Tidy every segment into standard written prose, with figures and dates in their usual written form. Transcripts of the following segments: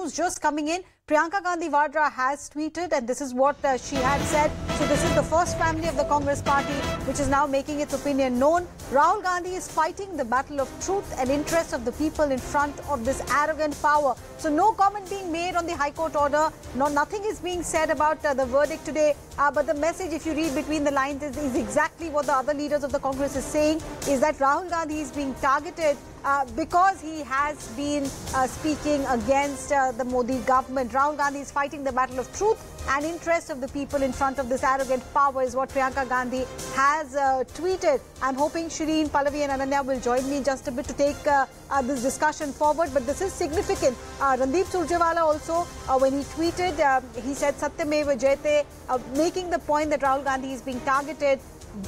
news just coming in. Priyanka Gandhi Vadra has tweeted, and this is what she had said. So this is the first family of the Congress party which is now making its opinion known. Rahul Gandhi is fighting the battle of truth and interest of the people in front of this arrogant power. So no comment being made on the High Court order. Nothing is being said about the verdict today. But the message, if you read between the lines, is exactly what the other leaders of the Congress is saying, is that Rahul Gandhi is being targeted because he has been speaking against the Modi government. Rahul Gandhi is fighting the battle of truth and interest of the people in front of this arrogant power, is what Priyanka Gandhi has tweeted. I'm hoping Shireen, Pallavi and Ananya will join me in just a bit to take this discussion forward. But this is significant. Randeep Surjewala also, when he tweeted, he said Satyameva Jayate, making the point that Rahul Gandhi is being targeted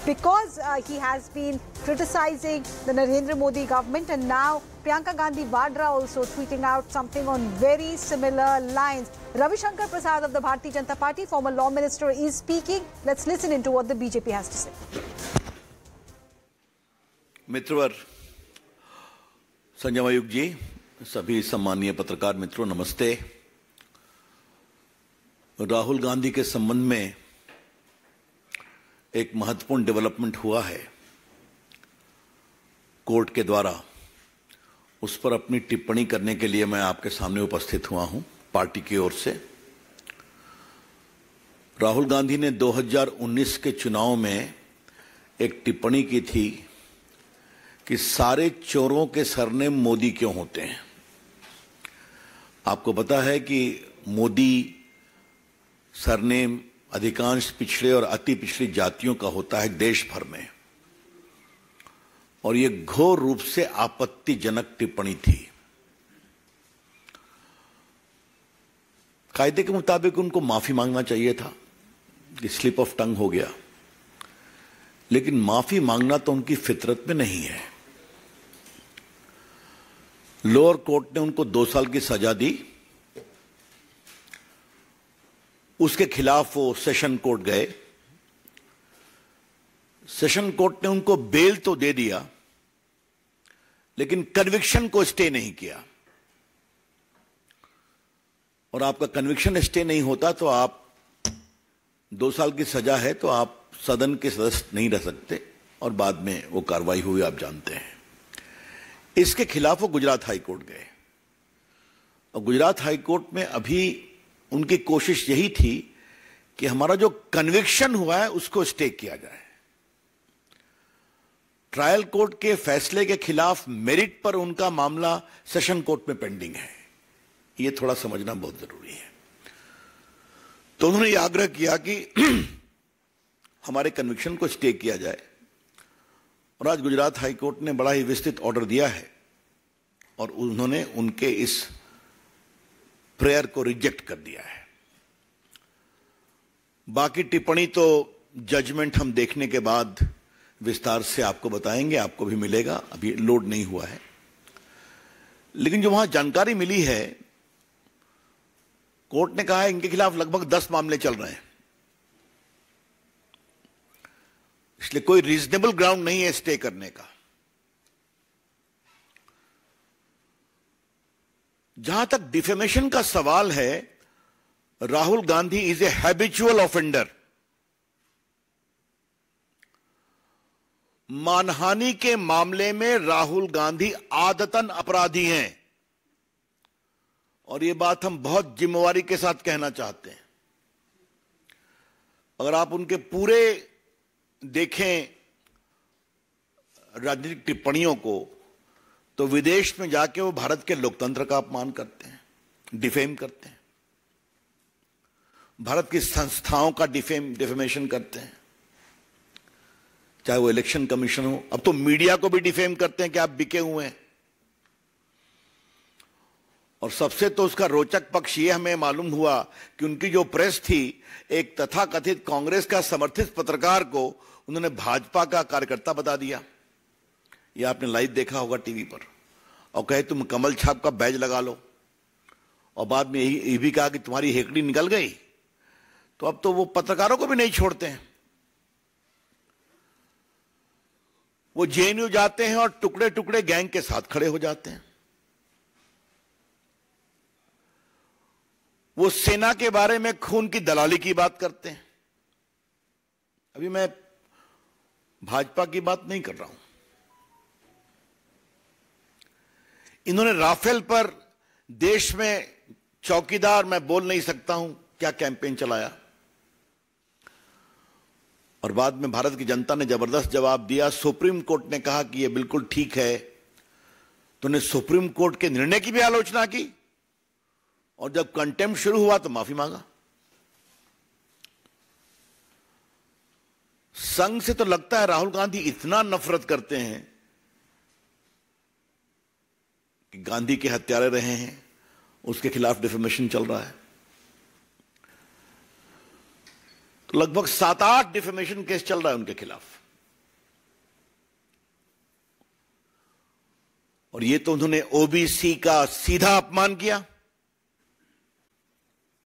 because he has been criticizing the Narendra Modi government. And now Priyanka Gandhi Vadra also tweeting out something on very similar lines. Ravi Shankar Prasad of the Bharatiya Janata Party, former law minister, is speaking. Let's listen into what the BJP has to say. मित्रवर Sanjay Mayukh जी, सभी सम्मानीय पत्रकार मित्रों, नमस्ते। राहुल गांधी के संबंध में एक महत्वपूर्ण डेवलपमेंट हुआ है। कोर्ट के द्वारा उस पर अपनी टिप्पणी करने के लिए मैं आपके सामने उपस्थित हुआ हूं, पार्टी की ओर से। राहुल गांधी ने 2019 के चुनाव में एक टिप्पणी की थी कि सारे चोरों के सरनेम मोदी क्यों होते हैं। आपको पता है कि मोदी सरनेम अधिकांश पिछड़े और अति पिछड़ी जातियों का होता है देश भर में, और यह घोर रूप से आपत्तिजनक टिप्पणी थी। कायदे के मुताबिक उनको माफी मांगना चाहिए था, कि स्लिप ऑफ टंग हो गया, लेकिन माफी मांगना तो उनकी फितरत में नहीं है। लोअर कोर्ट ने उनको 2 साल की सजा दी, उसके खिलाफ वो सेशन कोर्ट गए। सेशन कोर्ट ने उनको बेल तो दे दिया, लेकिन कन्विक्शन को स्टे नहीं किया। और आपका कन्विक्शन स्टे नहीं होता तो आप 2 साल की सजा है तो आप सदन के सदस्य नहीं रह सकते, और बाद में वो कार्रवाई हुई, आप जानते हैं। इसके खिलाफ वो गुजरात हाई कोर्ट गए, और गुजरात हाई कोर्ट में अभी उनकी कोशिश यही थी कि हमारा जो कन्विक्शन हुआ है उसको स्टे किया जाए। ट्रायल कोर्ट के फैसले के खिलाफ मेरिट पर उनका मामला सेशन कोर्ट में पेंडिंग है, ये थोड़ा समझना बहुत जरूरी है। तो उन्होंने ये आग्रह किया कि हमारे कन्विक्शन को स्टे किया जाए, और आज गुजरात हाई कोर्ट ने बड़ा ही विस्तृत ऑर्डर दिया है, और उन्होंने उनके इस प्रेयर को रिजेक्ट कर दिया है। बाकी टिप्पणी तो जजमेंट हम देखने के बाद विस्तार से आपको बताएंगे, आपको भी मिलेगा, अभी लोड नहीं हुआ है। लेकिन जो वहां जानकारी मिली है, कोर्ट ने कहा है इनके खिलाफ लगभग 10 मामले चल रहे हैं, इसलिए कोई रीजनेबल ग्राउंड नहीं है स्टे करने का। जहां तक डिफेमेशन का सवाल है, Rahul Gandhi is a habitual offender. मानहानि के मामले में राहुल गांधी आदतन अपराधी हैं, और यह बात हम बहुत जिम्मेवारी के साथ कहना चाहते हैं। अगर आप उनके पूरे देखें राजनीतिक टिप्पणियों को, तो विदेश में जाके वो भारत के लोकतंत्र का अपमान करते हैं, डिफेम करते हैं, भारत की संस्थाओं का डिफेमेशन करते हैं, चाहे वो इलेक्शन कमीशन हो। अब तो मीडिया को भी डिफेम करते हैं कि आप बिके हुए हैं। और सबसे तो उसका रोचक पक्ष ये हमें मालूम हुआ कि उनकी जो प्रेस थी, एक तथाकथित कांग्रेस का समर्थित पत्रकार को उन्होंने भाजपा का कार्यकर्ता बता दिया। ये आपने लाइव देखा होगा टीवी पर, और कहे तुम कमल छाप का बैज लगा लो, और बाद में यही भी कहा कि तुम्हारी हेकड़ी निकल गई। तो अब तो वो पत्रकारों को भी नहीं छोड़ते हैं, वो जेएनयू जाते हैं और टुकड़े टुकड़े गैंग के साथ खड़े हो जाते हैं। वो सेना के बारे में खून की दलाली की बात करते हैं। अभी मैं भाजपा की बात नहीं कर रहा हूं। इन्होंने राफेल पर देश में चौकीदार मैं बोल नहीं सकता हूं क्या कैंपेन चलाया, और बाद में भारत की जनता ने जबरदस्त जवाब दिया। सुप्रीम कोर्ट ने कहा कि यह बिल्कुल ठीक है, तो उन्हें सुप्रीम कोर्ट के निर्णय की भी आलोचना की, और जब कंटेम्प्ट शुरू हुआ तो माफी मांगा। संघ से तो लगता है राहुल गांधी इतना नफरत करते हैं कि गांधी के हत्यारे रहे हैं, उसके खिलाफ डिफेमेशन चल रहा है। तो लगभग 7-8 डिफेमेशन केस चल रहा है उनके खिलाफ, और ये तो उन्होंने ओबीसी का सीधा अपमान किया।